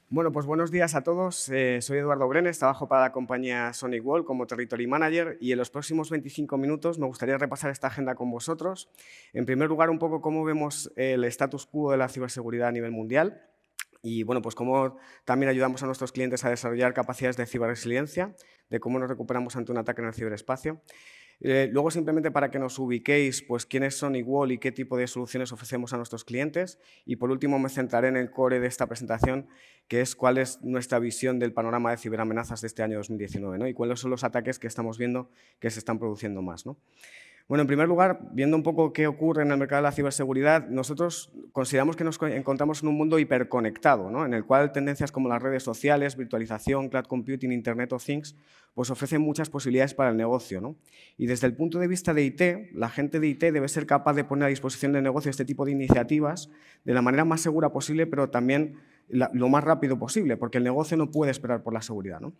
Bueno, pues buenos días a todos. Soy Eduardo Brenes, trabajo para la compañía Sonic Wall como Territory Manager y en los próximos 25 minutos me gustaría repasar esta agenda con vosotros. En primer lugar, un poco cómo vemos el status quo de la ciberseguridad a nivel mundial y, bueno, pues cómo también ayudamos a nuestros clientes a desarrollar capacidades de ciberresiliencia, de cómo nos recuperamos ante un ataque en el ciberespacio. Luego, simplemente para que nos ubiquéis, pues quiénes son Igual y qué tipo de soluciones ofrecemos a nuestros clientes. Y por último, me centraré en el core de esta presentación, que es cuál es nuestra visión del panorama de ciberamenazas de este año 2019, ¿no? Y cuáles son los ataques que estamos viendo que se están produciendo más, ¿no? Bueno, en primer lugar, viendo un poco qué ocurre en el mercado de la ciberseguridad, nosotros consideramos que nos encontramos en un mundo hiperconectado, ¿no? En el cual tendencias como las redes sociales, virtualización, cloud computing, Internet of Things, pues ofrecen muchas posibilidades para el negocio, ¿no? Y desde el punto de vista de IT, la gente de IT debe ser capaz de poner a disposición del negocio este tipo de iniciativas de la manera más segura posible, pero también lo más rápido posible, porque el negocio no puede esperar por la seguridad, ¿no?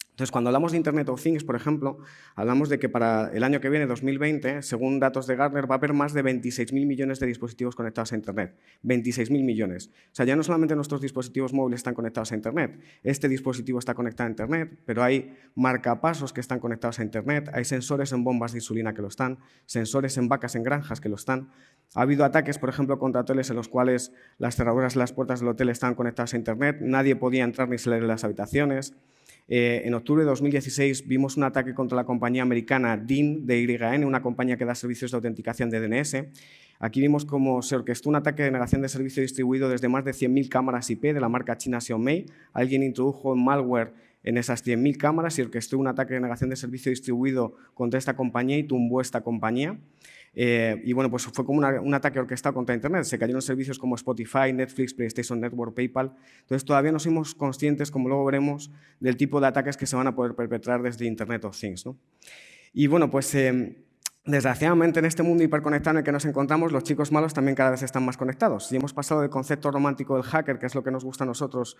Entonces, cuando hablamos de Internet of Things, por ejemplo, hablamos de que para el año que viene, 2020, según datos de Gartner, va a haber más de 26.000 millones de dispositivos conectados a Internet. 26.000 millones. O sea, ya no solamente nuestros dispositivos móviles están conectados a Internet. Este dispositivo está conectado a Internet, pero hay marcapasos que están conectados a Internet, hay sensores en bombas de insulina que lo están, sensores en vacas en granjas que lo están. Ha habido ataques, por ejemplo, contra hoteles en los cuales las cerraduras de las puertas del hotel estaban conectadas a Internet, nadie podía entrar ni salir de las habitaciones. En octubre de 2016 vimos un ataque contra la compañía americana DIN, DYN, una compañía que da servicios de autenticación de DNS. Aquí vimos cómo se orquestó un ataque de negación de servicio distribuido desde más de 100.000 cámaras IP de la marca china Xiaomi. Alguien introdujo malware en esas 100.000 cámaras y orquestó un ataque de negación de servicio distribuido contra esta compañía y tumbó esta compañía. Y bueno, pues fue como un ataque orquestado contra Internet. Se cayeron servicios como Spotify, Netflix, PlayStation Network, PayPal. Entonces, todavía no somos conscientes, como luego veremos, del tipo de ataques que se van a poder perpetrar desde Internet of Things, ¿no? Y bueno, pues desgraciadamente en este mundo hiperconectado en el que nos encontramos, los chicos malos también cada vez están más conectados. Y hemos pasado del concepto romántico del hacker, que es lo que nos gusta a nosotros,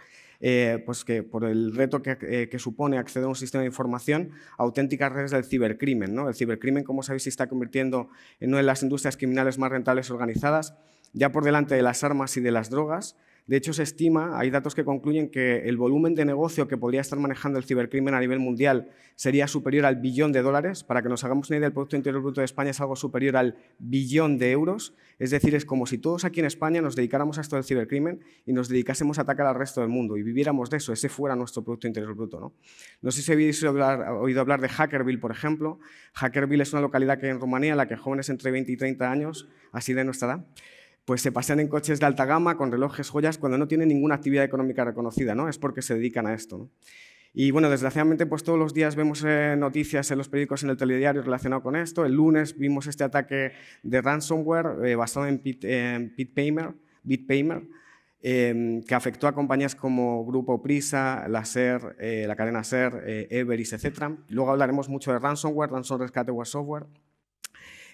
pues que por el reto que supone acceder a un sistema de información, a auténticas redes del cibercrimen, ¿no? El cibercrimen, como sabéis, se está convirtiendo en una de las industrias criminales más rentables y organizadas, ya por delante de las armas y de las drogas. De hecho, se estima, hay datos que concluyen que el volumen de negocio que podría estar manejando el cibercrimen a nivel mundial sería superior al $1 billón. Para que nos hagamos una idea, el Producto Interior Bruto de España es algo superior al €1 billón. Es decir, es como si todos aquí en España nos dedicáramos a esto del cibercrimen y nos dedicásemos a atacar al resto del mundo y viviéramos de eso, ese fuera nuestro Producto Interior Bruto, ¿no? No sé si habéis oído hablar de Hackerville, por ejemplo. Hackerville es una localidad que hay en Rumanía en la que jóvenes entre 20 y 30 años, así de nuestra edad, pues se pasean en coches de alta gama, con relojes, joyas, cuando no tienen ninguna actividad económica reconocida, ¿no? Es porque se dedican a esto, ¿no? Y bueno, desgraciadamente, pues todos los días vemos noticias en los periódicos, en el telediario relacionado con esto. El lunes vimos este ataque de ransomware basado en BitPaymer, que afectó a compañías como Grupo Prisa, la SER, la cadena SER, Everis, etc. Luego hablaremos mucho de ransomware rescateware software.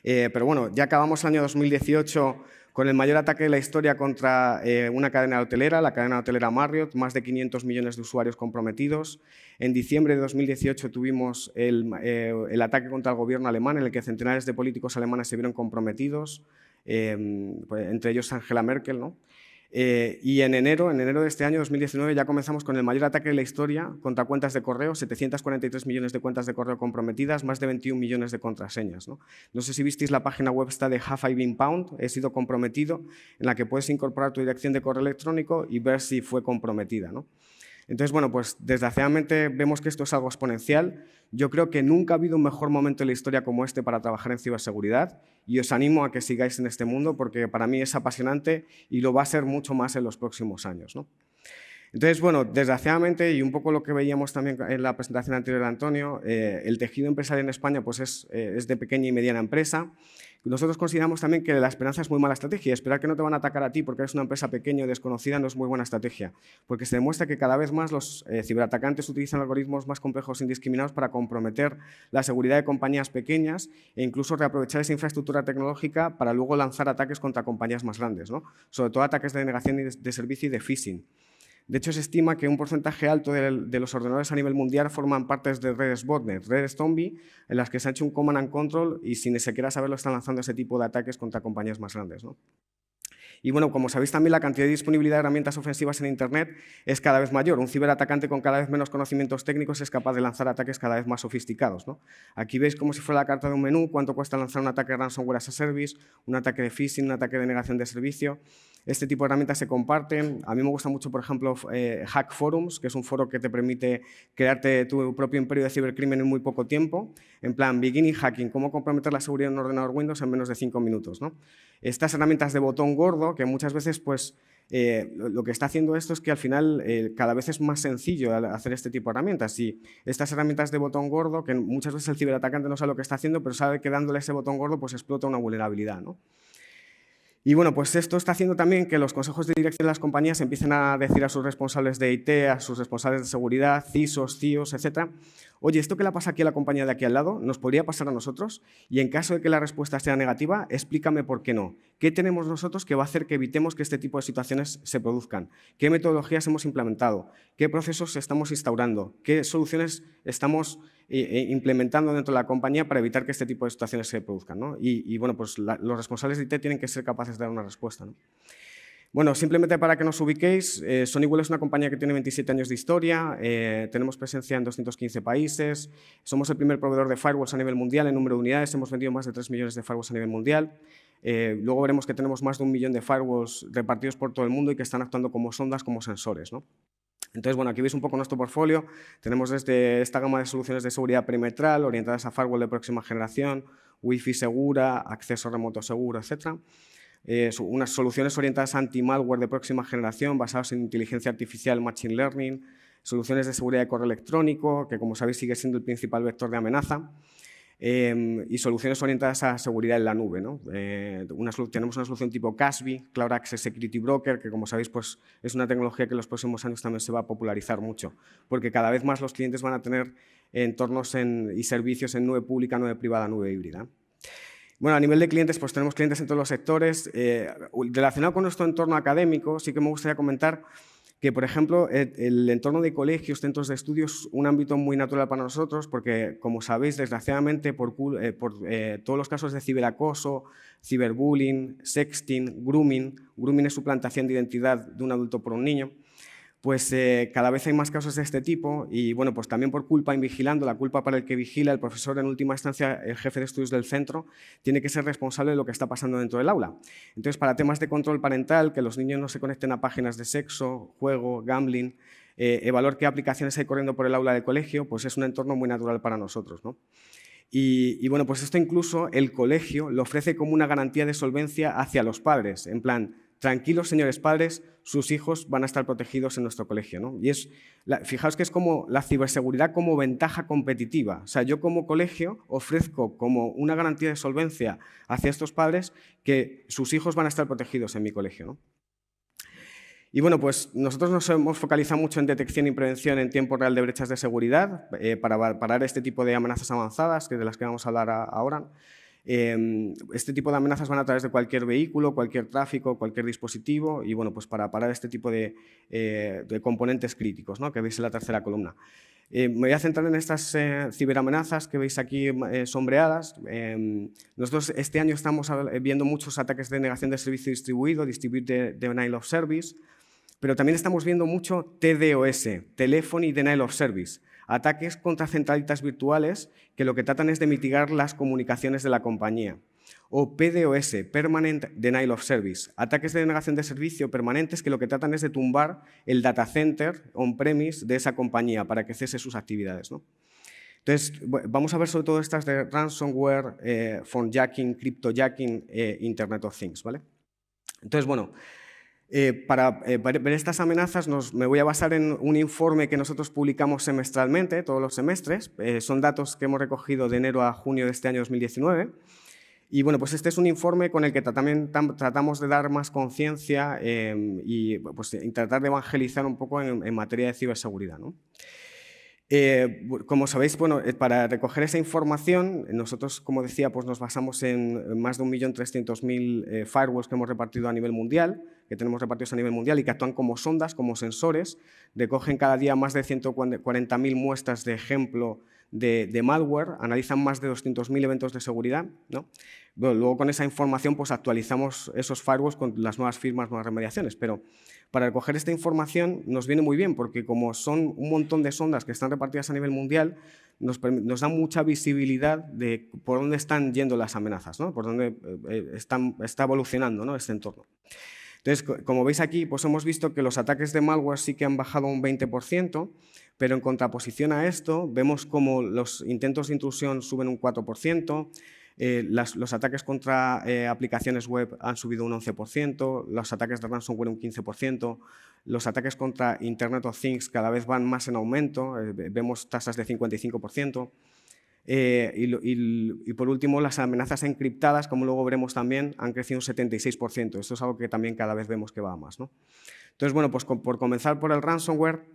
Pero bueno, ya acabamos el año 2018 con el mayor ataque de la historia contra una cadena hotelera, la cadena hotelera Marriott, más de 500 millones de usuarios comprometidos. En diciembre de 2018 tuvimos el ataque contra el gobierno alemán, en el que centenares de políticos alemanes se vieron comprometidos, pues, entre ellos Angela Merkel, ¿no? Y en enero de este año, 2019, ya comenzamos con el mayor ataque de la historia contra cuentas de correo, 743 millones de cuentas de correo comprometidas, más de 21 millones de contraseñas, ¿no? No sé si visteis la página web esta de Have I Been Pwned, he sido comprometido, en la que puedes incorporar tu dirección de correo electrónico y ver si fue comprometida, ¿no? Entonces, bueno, pues desgraciadamente vemos que esto es algo exponencial. Yo creo que nunca ha habido un mejor momento en la historia como este para trabajar en ciberseguridad y os animo a que sigáis en este mundo porque para mí es apasionante y lo va a ser mucho más en los próximos años, ¿no? Entonces, bueno, desgraciadamente, y un poco lo que veíamos también en la presentación anterior de Antonio, el tejido empresarial en España pues es de pequeña y mediana empresa. Nosotros consideramos también que la esperanza es muy mala estrategia. Esperar que no te van a atacar a ti porque eres una empresa pequeña y desconocida no es muy buena estrategia, porque se demuestra que cada vez más los ciberatacantes utilizan algoritmos más complejos e indiscriminados para comprometer la seguridad de compañías pequeñas e incluso reaprovechar esa infraestructura tecnológica para luego lanzar ataques contra compañías más grandes, ¿no? Sobre todo ataques de denegación de servicio y de phishing. De hecho, se estima que un porcentaje alto de los ordenadores a nivel mundial forman partes de redes botnet, redes zombie, en las que se ha hecho un command and control y sin ni siquiera saberlo están lanzando ese tipo de ataques contra compañías más grandes, ¿no? Y bueno, como sabéis también, la cantidad de disponibilidad de herramientas ofensivas en Internet es cada vez mayor. Un ciberatacante con cada vez menos conocimientos técnicos es capaz de lanzar ataques cada vez más sofisticados, ¿no? Aquí veis como si fuera la carta de un menú, cuánto cuesta lanzar un ataque de ransomware as a service, un ataque de phishing, un ataque de negación de servicio. Este tipo de herramientas se comparten. A mí me gusta mucho, por ejemplo, Hack Forums, que es un foro que te permite crearte tu propio imperio de cibercrimen en muy poco tiempo. En plan, beginning hacking, cómo comprometer la seguridad en un ordenador Windows en menos de 5 minutos, ¿no? Estas herramientas de botón gordo, que muchas veces pues, lo que está haciendo esto es que al final cada vez es más sencillo hacer este tipo de herramientas. Y estas herramientas de botón gordo, que muchas veces el ciberatacante no sabe lo que está haciendo, pero sabe que dándole ese botón gordo pues explota una vulnerabilidad, ¿no? Y bueno, pues esto está haciendo también que los consejos de dirección de las compañías empiecen a decir a sus responsables de IT, a sus responsables de seguridad, CISOs, CIOs, etcétera, oye, ¿esto que le pasa aquí a la compañía de aquí al lado nos podría pasar a nosotros? Y en caso de que la respuesta sea negativa, explícame por qué no. ¿Qué tenemos nosotros que va a hacer que evitemos que este tipo de situaciones se produzcan? ¿Qué metodologías hemos implementado? ¿Qué procesos estamos instaurando? ¿Qué soluciones estamos implementando dentro de la compañía para evitar que este tipo de situaciones se produzcan, ¿no? Y bueno, pues los responsables de IT tienen que ser capaces de dar una respuesta, ¿no? Bueno, simplemente para que nos ubiquéis, Sonicwell es una compañía que tiene 27 años de historia, tenemos presencia en 215 países, somos el primer proveedor de firewalls a nivel mundial en número de unidades, hemos vendido más de 3 millones de firewalls a nivel mundial. Luego veremos que tenemos más de 1 millón de firewalls repartidos por todo el mundo y que están actuando como sondas, como sensores, ¿no? Entonces, bueno, aquí veis un poco nuestro portfolio. Tenemos desde esta gama de soluciones de seguridad perimetral orientadas a firewall de próxima generación, Wi-Fi segura, acceso remoto seguro, etc. Unas soluciones orientadas a anti-malware de próxima generación basadas en inteligencia artificial, machine learning, soluciones de seguridad de correo electrónico, que como sabéis sigue siendo el principal vector de amenaza, y soluciones orientadas a seguridad en la nube, ¿no? Tenemos una solución tipo CASB, Cloud Access Security Broker, que como sabéis pues, es una tecnología que en los próximos años también se va a popularizar mucho, porque cada vez más los clientes van a tener entornos y servicios en nube pública, nube privada, nube híbrida. Bueno, a nivel de clientes, pues tenemos clientes en todos los sectores. Relacionado con nuestro entorno académico, sí que me gustaría comentar que, por ejemplo, el entorno de colegios, centros de estudios, es un ámbito muy natural para nosotros porque, como sabéis, desgraciadamente, por todos los casos de ciberacoso, ciberbullying, sexting, grooming es suplantación de identidad de un adulto por un niño, pues cada vez hay más casos de este tipo y, bueno, pues también por culpa invigilando, la culpa para el que vigila, el profesor, en última instancia, el jefe de estudios del centro, tiene que ser responsable de lo que está pasando dentro del aula. Entonces, para temas de control parental, que los niños no se conecten a páginas de sexo, juego, gambling, evaluar qué aplicaciones hay corriendo por el aula del colegio, pues es un entorno muy natural para nosotros, ¿no? Y bueno, pues esto incluso el colegio lo ofrece como una garantía de solvencia hacia los padres, en plan, tranquilos, señores padres, sus hijos van a estar protegidos en nuestro colegio, ¿no? Y fijaos que es como la ciberseguridad como ventaja competitiva. O sea, yo como colegio ofrezco como una garantía de solvencia hacia estos padres que sus hijos van a estar protegidos en mi colegio, ¿no? Y bueno, pues nosotros nos hemos focalizado mucho en detección y prevención en tiempo real de brechas de seguridad para parar este tipo de amenazas avanzadas, de las que vamos a hablar ahora. Este tipo de amenazas van a través de cualquier vehículo, cualquier tráfico, cualquier dispositivo y bueno, pues para parar este tipo de componentes críticos, ¿no? Que veis en la tercera columna. Me voy a centrar en estas ciberamenazas que veis aquí sombreadas. Nosotros este año estamos viendo muchos ataques de negación de servicio distribuido, Distributed Denial of Service, pero también estamos viendo mucho TDOS, Telephony Denial of Service, ataques contra centralitas virtuales que lo que tratan es de mitigar las comunicaciones de la compañía. O PDoS, Permanent Denial of Service, ataques de denegación de servicio permanentes que lo que tratan es de tumbar el data center on-premise de esa compañía para que cese sus actividades, ¿no? Entonces, vamos a ver sobre todo estas de ransomware, phonejacking, cryptojacking, Internet of Things, ¿vale? Entonces, bueno, para ver estas amenazas me voy a basar en un informe que nosotros publicamos semestralmente, todos los semestres. Son datos que hemos recogido de enero a junio de este año 2019. Y bueno, pues este es un informe con el que también tratamos de dar más conciencia y pues, tratar de evangelizar un poco en materia de ciberseguridad, ¿no? Como sabéis, bueno, para recoger esa información, nosotros, como decía, pues nos basamos en más de 1.300.000 firewalls que hemos repartido a nivel mundial, que tenemos repartidos a nivel mundial y que actúan como sondas, como sensores, recogen cada día más de 140.000 muestras de ejemplo de malware, analizan más de 200.000 eventos de seguridad, ¿no? Bueno, luego con esa información pues, actualizamos esos firewalls con las nuevas firmas, nuevas remediaciones, pero para recoger esta información nos viene muy bien porque como son un montón de sondas que están repartidas a nivel mundial, nos da mucha visibilidad de por dónde están yendo las amenazas, ¿no? Por dónde está evolucionando, ¿no? este entorno. Entonces, como veis aquí, pues hemos visto que los ataques de malware sí que han bajado un 20%, pero en contraposición a esto, vemos como los intentos de intrusión suben un 4%, los ataques contra aplicaciones web han subido un 11%, los ataques de ransomware un 15%, los ataques contra Internet of Things cada vez van más en aumento, vemos tasas de 55%. Y por último, las amenazas encriptadas, como luego veremos también, han crecido un 76%. Esto es algo que también cada vez vemos que va a más, ¿no? Entonces, bueno, pues por comenzar por el ransomware,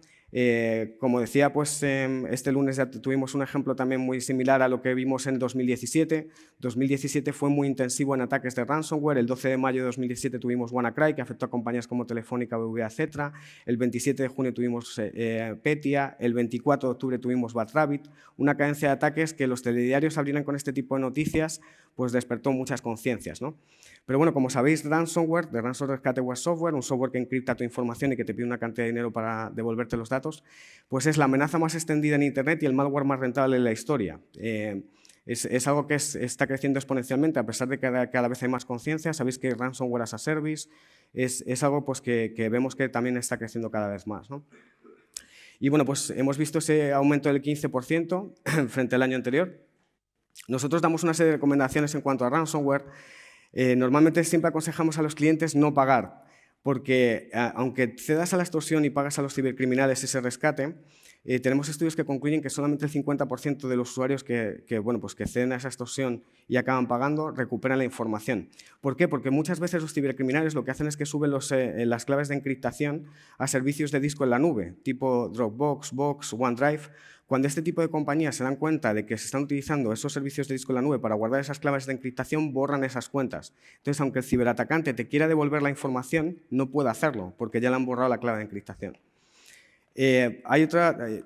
como decía, pues este lunes ya tuvimos un ejemplo también muy similar a lo que vimos en 2017. 2017 fue muy intensivo en ataques de ransomware. El 12 de mayo de 2017 tuvimos WannaCry, que afectó a compañías como Telefónica, BBVA, etc. El 27 de junio tuvimos Petya. El 24 de octubre tuvimos BadRabbit. Una cadencia de ataques que los telediarios abrieran con este tipo de noticias, pues despertó muchas conciencias, ¿no? Pero bueno, como sabéis, ransomware, de Ransomware Rescateware Software, un software que encripta tu información y que te pide una cantidad de dinero para devolverte los datos, pues es la amenaza más extendida en Internet y el malware más rentable en la historia. Es algo que está creciendo exponencialmente, a pesar de que cada vez hay más conciencia. Sabéis que Ransomware as a Service es algo pues, que vemos que también está creciendo cada vez más, ¿no? Y bueno, pues hemos visto ese aumento del 15% frente al año anterior. Nosotros damos una serie de recomendaciones en cuanto a ransomware. Normalmente siempre aconsejamos a los clientes no pagar, porque aunque cedas a la extorsión y pagas a los cibercriminales ese rescate, tenemos estudios que concluyen que solamente el 50% de los usuarios que ceden a esa extorsión y acaban pagando recuperan la información. ¿Por qué? Porque muchas veces los cibercriminales lo que hacen es que suben las claves de encriptación a servicios de disco en la nube, tipo Dropbox, Box, OneDrive. Cuando este tipo de compañías se dan cuenta de que se están utilizando esos servicios de disco en la nube para guardar esas claves de encriptación, borran esas cuentas. Entonces, aunque el ciberatacante te quiera devolver la información, no puede hacerlo, porque ya le han borrado la clave de encriptación.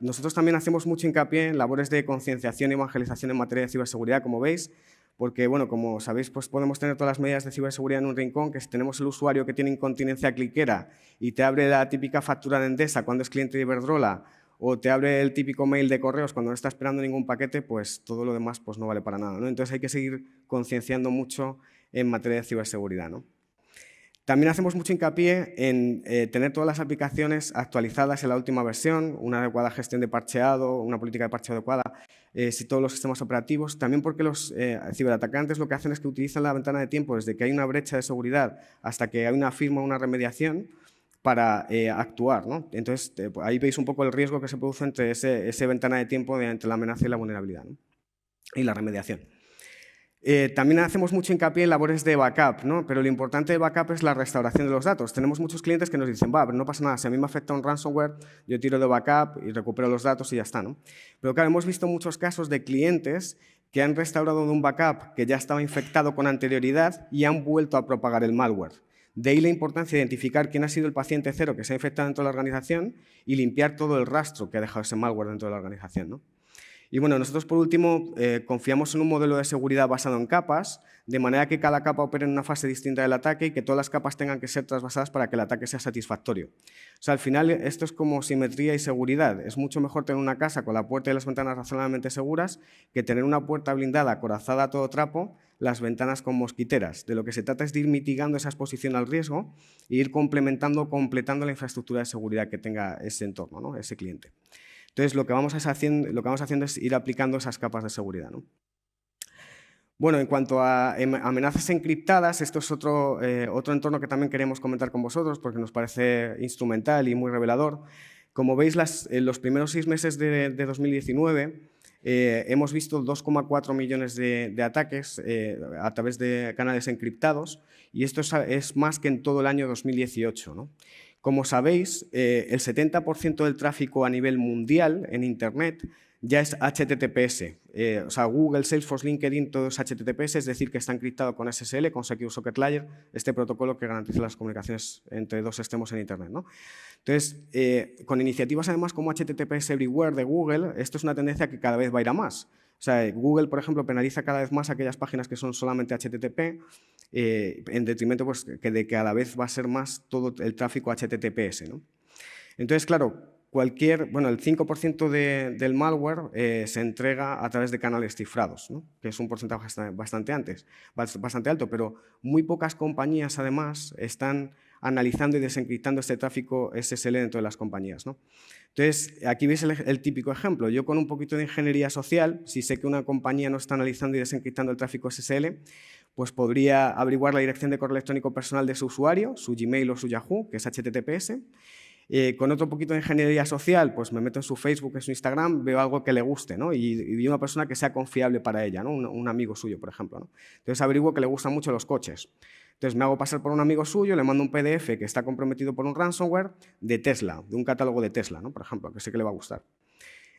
Nosotros también hacemos mucho hincapié en labores de concienciación y evangelización en materia de ciberseguridad, como veis, porque, bueno, como sabéis, pues podemos tener todas las medidas de ciberseguridad en un rincón, que si tenemos el usuario que tiene incontinencia cliquera y te abre la típica factura de Endesa cuando es cliente de Iberdrola, o te abre el típico mail de correos cuando no está esperando ningún paquete, pues todo lo demás pues, no vale para nada, ¿no? Entonces hay que seguir concienciando mucho en materia de ciberseguridad, ¿no? También hacemos mucho hincapié en tener todas las aplicaciones actualizadas en la última versión, una adecuada gestión de parcheado, una política de parcheo adecuada, todos los sistemas operativos. También porque los ciberatacantes lo que hacen es que utilizan la ventana de tiempo desde que hay una brecha de seguridad hasta que hay una firma o una remediación para actuar, ¿no? Entonces, ahí veis un poco el riesgo que se produce entre esa ventana de tiempo entre la amenaza y la vulnerabilidad, ¿no? Y la remediación. También hacemos mucho hincapié en labores de backup, ¿no? Pero lo importante de backup es la restauración de los datos. Tenemos muchos clientes que nos dicen, pero no pasa nada, si a mí me afecta un ransomware, yo tiro de backup y recupero los datos y ya está, ¿no? Pero claro, hemos visto muchos casos de clientes que han restaurado de un backup que ya estaba infectado con anterioridad y han vuelto a propagar el malware. De ahí la importancia de identificar quién ha sido el paciente cero que se ha infectado dentro de la organización y limpiar todo el rastro que ha dejado ese malware dentro de la organización, ¿no? Y bueno, nosotros por último confiamos en un modelo de seguridad basado en capas, de manera que cada capa opere en una fase distinta del ataque y que todas las capas tengan que ser trasvasadas para que el ataque sea satisfactorio. O sea, al final esto es como simetría y seguridad. Es mucho mejor tener una casa con la puerta y las ventanas razonablemente seguras que tener una puerta blindada, acorazada a todo trapo, las ventanas con mosquiteras. De lo que se trata es de ir mitigando esa exposición al riesgo e ir completando la infraestructura de seguridad que tenga ese entorno, ¿no? Ese cliente. Entonces, lo que vamos haciendo es ir aplicando esas capas de seguridad, ¿no? Bueno, en cuanto a amenazas encriptadas, esto es otro entorno que también queremos comentar con vosotros porque nos parece instrumental y muy revelador. Como veis, en los primeros 6 meses de 2019 hemos visto 2,4 millones de ataques a través de canales encriptados y esto es más que en todo el año 2018, ¿no? Como sabéis, el 70% del tráfico a nivel mundial en Internet ya es HTTPS. O sea, Google, Salesforce, LinkedIn, todo es HTTPS, es decir, que está encriptado con SSL, con Secure Socket Layer, este protocolo que garantiza las comunicaciones entre dos extremos en Internet, ¿no? Entonces, con iniciativas además como HTTPS Everywhere de Google, esto es una tendencia que cada vez va a ir a más. O sea, Google, por ejemplo, penaliza cada vez más aquellas páginas que son solamente HTTP, en detrimento pues, de que cada vez va a ser más todo el tráfico HTTPS, ¿no? Entonces, claro, el 5% del malware se entrega a través de canales cifrados, ¿no? Que es un porcentaje bastante alto, pero muy pocas compañías, además, están analizando y desencriptando este tráfico SSL dentro de las compañías, ¿no? Entonces, aquí veis el típico ejemplo. Yo con un poquito de ingeniería social, si sé que una compañía no está analizando y desencriptando el tráfico SSL, pues podría averiguar la dirección de correo electrónico personal de su usuario, su Gmail o su Yahoo, que es HTTPS. Con otro poquito de ingeniería social, pues me meto en su Facebook, en su Instagram, veo algo que le guste, ¿no? Y una persona que sea confiable para ella, ¿no? Un amigo suyo, por ejemplo, ¿no? Entonces averiguo que le gustan mucho los coches. Entonces me hago pasar por un amigo suyo, le mando un PDF que está comprometido por un ransomware de Tesla, de un catálogo de Tesla, ¿no? Por ejemplo, que sé que le va a gustar.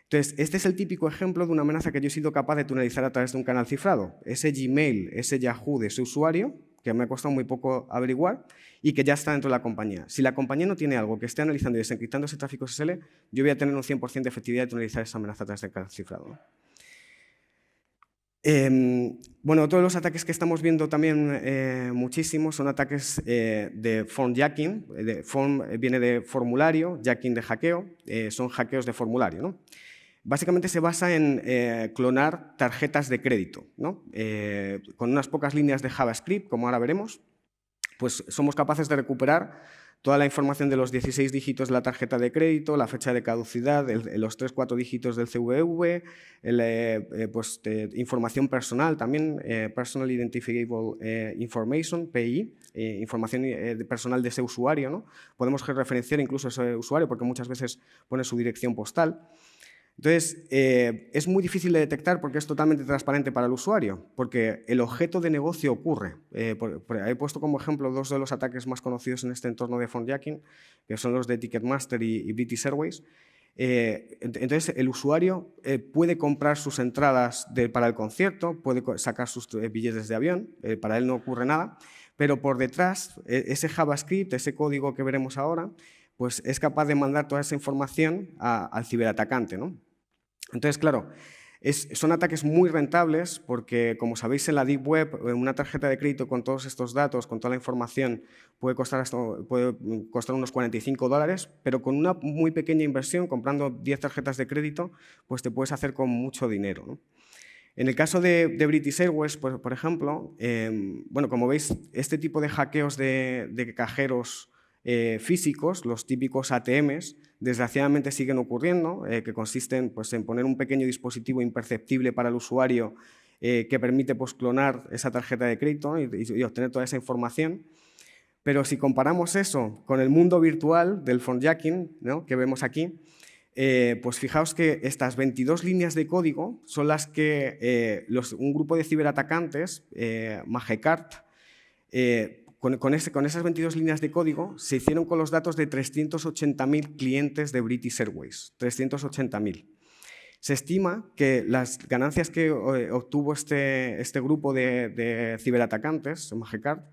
Entonces, este es el típico ejemplo de una amenaza que yo he sido capaz de tunelizar a través de un canal cifrado. Ese Gmail, ese Yahoo de ese usuario, que me ha costado muy poco averiguar y que ya está dentro de la compañía. Si la compañía no tiene algo que esté analizando y desencriptando ese tráfico SSL, yo voy a tener un 100% de efectividad de tunelizar esa amenaza a través del canal cifrado, ¿no? Bueno, otro de los ataques que estamos viendo también muchísimo son ataques de form jacking. Form viene de formulario, jacking de hackeo, son hackeos de formulario, ¿no? Básicamente se basa en clonar tarjetas de crédito, ¿no? Con unas pocas líneas de JavaScript, como ahora veremos, pues somos capaces de recuperar toda la información de los 16 dígitos de la tarjeta de crédito, la fecha de caducidad, los 3-4 dígitos del CVV, información personal también, Personal Identifiable Information, PI, información personal de ese usuario, ¿no? Podemos referenciar incluso a ese usuario porque muchas veces pone su dirección postal. Entonces, es muy difícil de detectar porque es totalmente transparente para el usuario, porque el objeto de negocio ocurre. He puesto como ejemplo dos de los ataques más conocidos en este entorno de phone jacking, que son los de Ticketmaster y British Airways. Entonces, el usuario puede comprar sus entradas para el concierto, puede sacar sus billetes de avión, para él no ocurre nada, pero por detrás, ese JavaScript, ese código que veremos ahora, pues es capaz de mandar toda esa información al ciberatacante, ¿no? Entonces, claro, son ataques muy rentables porque, como sabéis, en la Deep Web, una tarjeta de crédito con todos estos datos, con toda la información, puede costar unos $45, pero con una muy pequeña inversión, comprando 10 tarjetas de crédito, pues te puedes hacer con mucho dinero, ¿no? En el caso de British Airways, por ejemplo, bueno, como veis, este tipo de hackeos de cajeros físicos, los típicos ATMs, desgraciadamente siguen ocurriendo, que consisten pues, en poner un pequeño dispositivo imperceptible para el usuario que permite pues, clonar esa tarjeta de crédito, ¿no? y obtener toda esa información. Pero si comparamos eso con el mundo virtual del phone jacking, ¿no? que vemos aquí, pues fijaos que estas 22 líneas de código son las que un grupo de ciberatacantes, Magecart, con esas 22 líneas de código se hicieron con los datos de 380.000 clientes de British Airways, 380.000. Se estima que las ganancias que obtuvo este grupo de ciberatacantes, Magecart,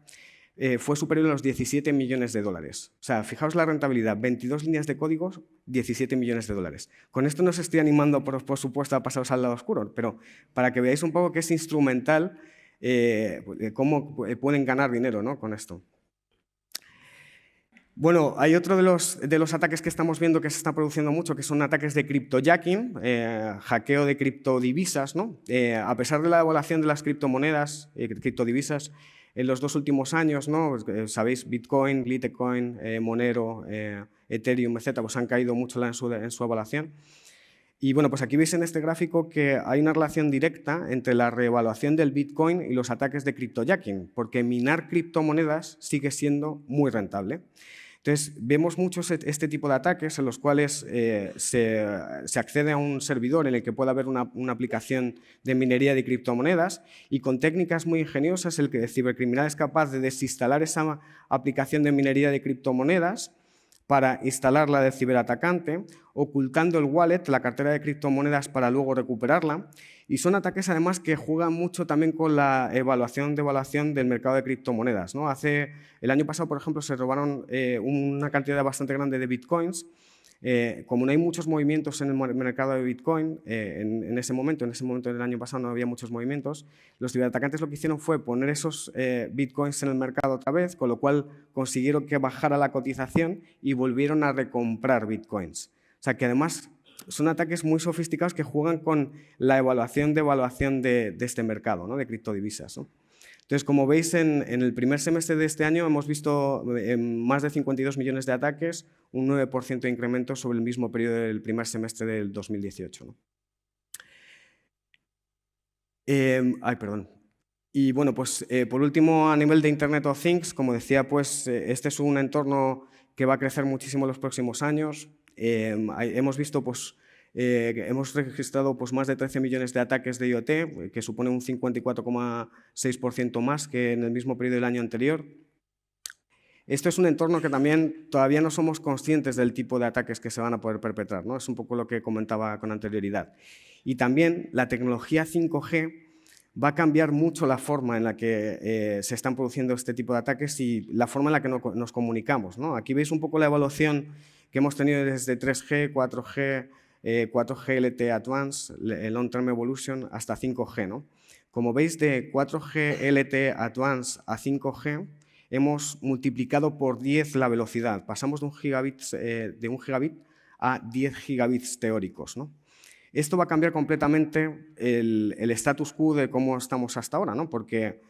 fue superior a los 17 millones de dólares. O sea, fijaos la rentabilidad, 22 líneas de códigos, 17 millones de dólares. Con esto no os estoy animando, por supuesto, a pasaros al lado oscuro, pero para que veáis un poco que es instrumental cómo pueden ganar dinero, ¿no? con esto. Bueno, hay otro de los ataques que estamos viendo que se está produciendo mucho, que son ataques de cryptojacking, hackeo de criptodivisas, ¿no? A pesar de la devaluación de las criptomonedas, criptodivisas, en los 2 últimos años, ¿no? Sabéis, Bitcoin, Litecoin, Monero, Ethereum, etc., pues han caído mucho en su evaluación. Y bueno, pues aquí veis en este gráfico que hay una relación directa entre la reevaluación del Bitcoin y los ataques de cryptojacking, porque minar criptomonedas sigue siendo muy rentable. Entonces, vemos muchos este tipo de ataques en los cuales se accede a un servidor en el que puede haber una aplicación de minería de criptomonedas y con técnicas muy ingeniosas el cibercriminal es capaz de desinstalar esa aplicación de minería de criptomonedas para instalarla del ciberatacante, ocultando el wallet, la cartera de criptomonedas, para luego recuperarla. Y son ataques, además, que juegan mucho también con la evaluación del mercado de criptomonedas, ¿no? El año pasado, por ejemplo, se robaron una cantidad bastante grande de bitcoins. Como no hay muchos movimientos en el mercado de Bitcoin, en ese momento del año pasado no había muchos movimientos, los ciberatacantes lo que hicieron fue poner esos Bitcoins en el mercado otra vez, con lo cual consiguieron que bajara la cotización y volvieron a recomprar Bitcoins. O sea que además son ataques muy sofisticados que juegan con la evaluación de este mercado, ¿no? De criptodivisas, ¿no? Entonces, como veis, en el primer semestre de este año hemos visto más de 52 millones de ataques, un 9% de incremento sobre el mismo periodo del primer semestre del 2018. ¿no? Perdón. Y bueno, pues por último, a nivel de Internet of Things, como decía, pues este es un entorno que va a crecer muchísimo en los próximos años. Hemos visto, pues, hemos registrado pues, más de 13 millones de ataques de IoT, que supone un 54,6% más que en el mismo periodo del año anterior. Esto es un entorno que también todavía no somos conscientes del tipo de ataques que se van a poder perpetrar, ¿no? Es un poco lo que comentaba con anterioridad. Y también la tecnología 5G va a cambiar mucho la forma en la que se están produciendo este tipo de ataques y la forma en la que nos comunicamos, ¿no? Aquí veis un poco la evaluación que hemos tenido desde 3G, 4G, 4G LTE Advanced, Long Term Evolution, hasta 5G. ¿no? Como veis, de 4G LTE Advanced a 5G, hemos multiplicado por 10 la velocidad. Pasamos de 1 gigabit a 10 gigabits teóricos. ¿no? Esto va a cambiar completamente el status quo de cómo estamos hasta ahora, ¿no? Porque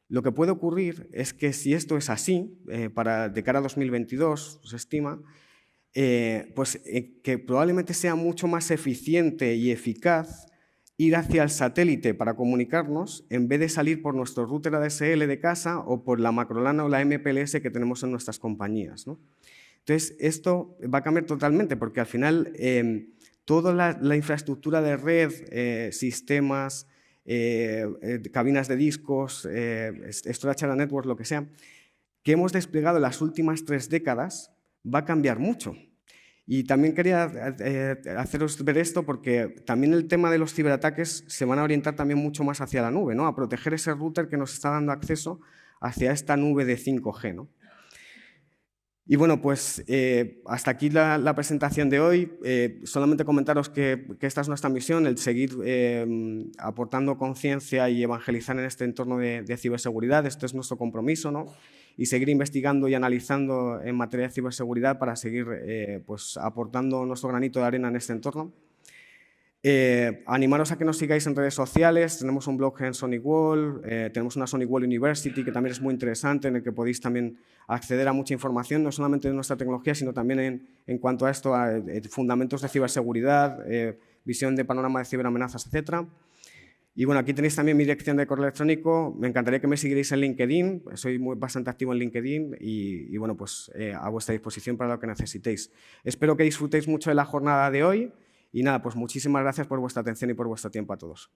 lo que puede ocurrir es que si esto es así, de cara a 2022, se estima, que probablemente sea mucho más eficiente y eficaz ir hacia el satélite para comunicarnos en vez de salir por nuestro router ADSL de casa o por la macrolana o la MPLS que tenemos en nuestras compañías. ¿no? Entonces, esto va a cambiar totalmente porque al final toda la infraestructura de red, sistemas, cabinas de discos, storage area network, lo que sea, que hemos desplegado en las últimas 3 décadas, va a cambiar mucho. Y también quería haceros ver esto porque también el tema de los ciberataques se van a orientar también mucho más hacia la nube, ¿no? A proteger ese router que nos está dando acceso hacia esta nube de 5G. ¿no? Y bueno, pues hasta aquí la presentación de hoy. Solamente comentaros que esta es nuestra misión, el seguir aportando conciencia y evangelizar en este entorno de ciberseguridad. Este es nuestro compromiso, ¿no? Y seguir investigando y analizando en materia de ciberseguridad para seguir pues, aportando nuestro granito de arena en este entorno. Animaros a que nos sigáis en redes sociales, tenemos un blog en SonicWall, tenemos una SonicWall University que también es muy interesante, en el que podéis también acceder a mucha información, no solamente de nuestra tecnología, sino también en cuanto a esto, a fundamentos de ciberseguridad, visión de panorama de ciberamenazas, etc. Y bueno, aquí tenéis también mi dirección de correo electrónico. Me encantaría que me siguierais en LinkedIn. Soy bastante activo en LinkedIn y bueno, pues a vuestra disposición para lo que necesitéis. Espero que disfrutéis mucho de la jornada de hoy y nada, pues muchísimas gracias por vuestra atención y por vuestro tiempo a todos.